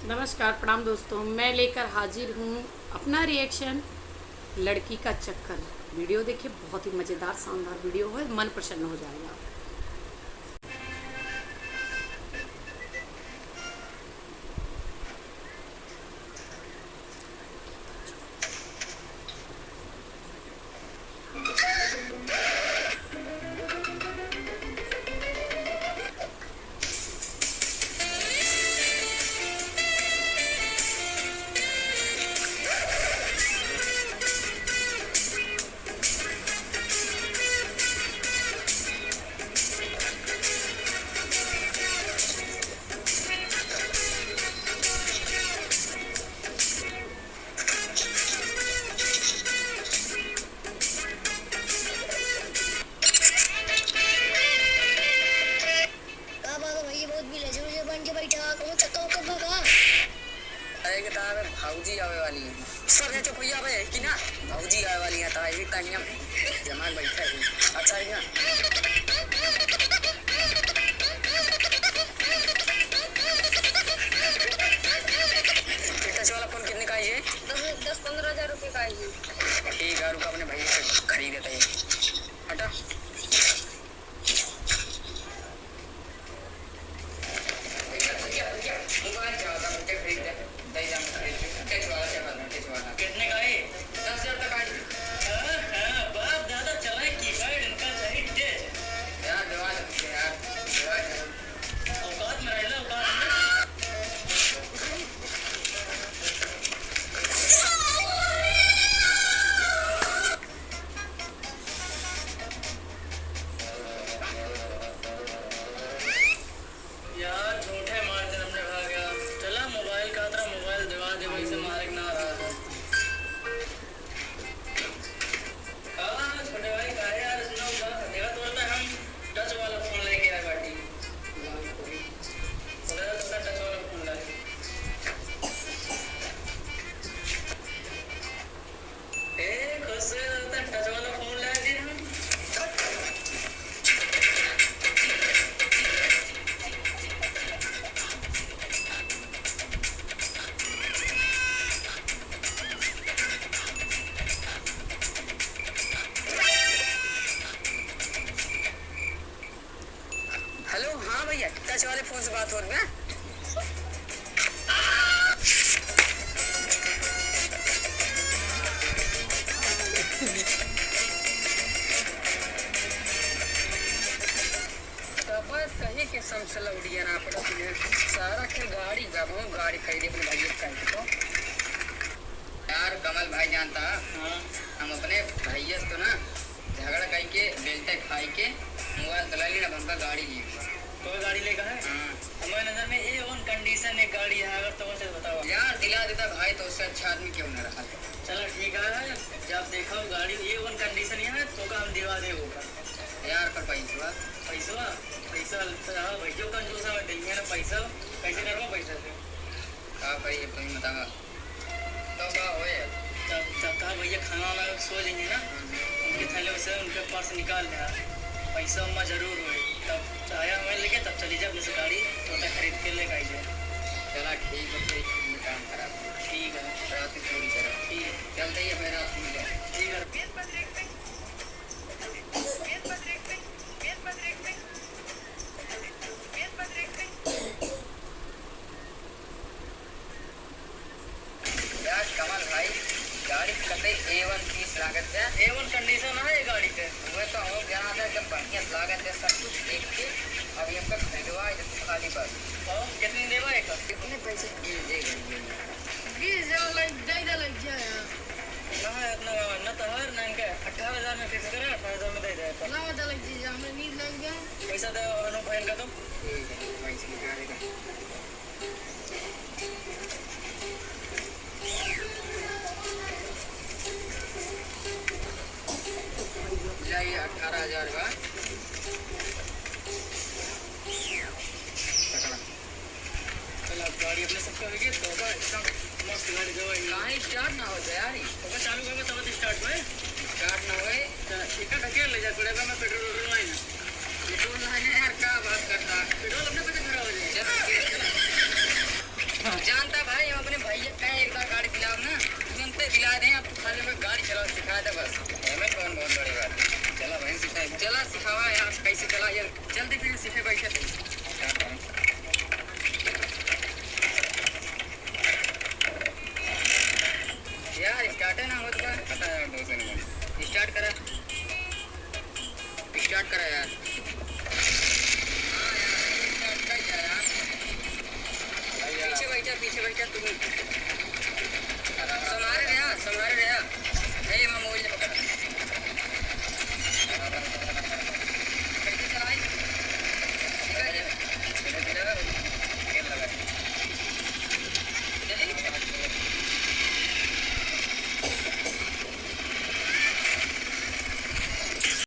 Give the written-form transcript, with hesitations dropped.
नमस्कार प्रणाम दोस्तों, मैं लेकर हाजिर हूँ अपना रिएक्शन लड़की का चक्कर। वीडियो देखिए, बहुत ही मज़ेदार शानदार वीडियो है, मन प्रसन्न हो जाएगा। भाऊजी आवे वाली है सर है चुप भैया भाई कि ना भाऊजी आवे वाली है ता ये कन्या जमान बैठा है अच्छा है ना टच वाला फोन कितने का है ये 10-15 हज़ार रुपए का है ठीक है रुको अपने भैया से खरीद देता है हटा कितने का है 10,000 तक आज बाप दादा चलाए कीपैड इनका सही टेस्ट यार यार औकात में रह लो औकात में यार झूठे मार्जिन हमने खा गया चला मोबाइल का तरह मोबाइल दिवा दे वही से मारे ना रहा है छोटे भाई का यार सुनो देखा तो बोलता हम टच वाला फोन लेके आए बाटी टच वाला फोन लाए खुश टच वाला फोन लाए थे हम हेलो हाँ भैया टच वाले फोन से बात हो रही है कहीं के समझ उड़िया ना पड़ा सारा के गाड़ी जाबो गाड़ी खरीदे अपने भाई का तो यार कमल भाई जानता हाँ हम अपने भैया तो ना झगड़ा कई के बेलते खाई के मोबाइल दला ली ना हमका गाड़ी ली कोई गाड़ी लेगा है हाँ हमारे नजर में ये ऑन कंडीशन एक गाड़ी है अगर तो मुझे बताओ यार दिला देता भाई तो उससे अच्छा आदमी क्यों न रखा चलो ठीक है जब देखो गाड़ी ये ऑन कंडीशन है तो का हम दिवा दे होगा यार पर पैसा पैसा पैसा हाँ भैया कंजूसा में देंगे ना पैसा कैसे करवा पैसा से हाँ भाई ये तुम बतावा तो क्या होए जब कहा भैया खाना वाला सो जाएंगे ना उनके थैले से उनके पर्स निकाल लिया पैसा उमा जरूर हुए तब आया हमें लेके तब चली जाए अपने से गाड़ी तो खरीद के लेकर आई जाए चला ठीक है फिर काम खराब ठीक है रात की चोरी करा ठीक है चलते ही फिर रात में ठीक है यार कमल भाई गाड़ी कते A1 30 लागत है A1 कंडीशन है ये गाड़ी के वो तो हो गया था एकदम बढ़िया लागत है सब कुछ देख के अभी हमका खरीदवा है तो खाली बस और कितने देवा एक कितने पैसे दिए देगा 20,000 लग जाए ना इतना ना तो हर ना इनके 18,000 में फिक्स करा 18,000 में दे दे ना वादा लग जी हमें नींद लग गया पैसा दे अनु भाई का तो ठीक है पैसे निकालेगा जाइए 18,000 का चलो गाड़ी अपने सबका हो गई तो होगा एकदम मस्त गाड़ी जो है कहीं स्टार्ट ना हो जाए यार तो चालू करके तब स्टार्ट हुए स्टार्ट ना हुए टिकट अकेले ले जा पड़ेगा मैं पेट्रोल लाइन पेट्रोल लाइन यार क्या बात करता पेट्रोल अपने पैसे खराब हो जाएगा जानता भाई हम अपने भैया का एक बार गाड़ी दिलाओ ना तुरंत दिला दें। आप खाली हमें गाड़ी चलाओ सिखा दे बस, हमें कौन बहुत बड़ी बात। चला बहन सिखा, चला सिखावा यार कैसे चला यार, जल्दी फिर सीखे बैठे थे। यार स्टार्ट है ना हो तो पता है 2 सेकंड स्टार्ट करा, स्टार्ट करा यार। हाँ यार स्टार्ट कर यार, पीछे बैठा तुम।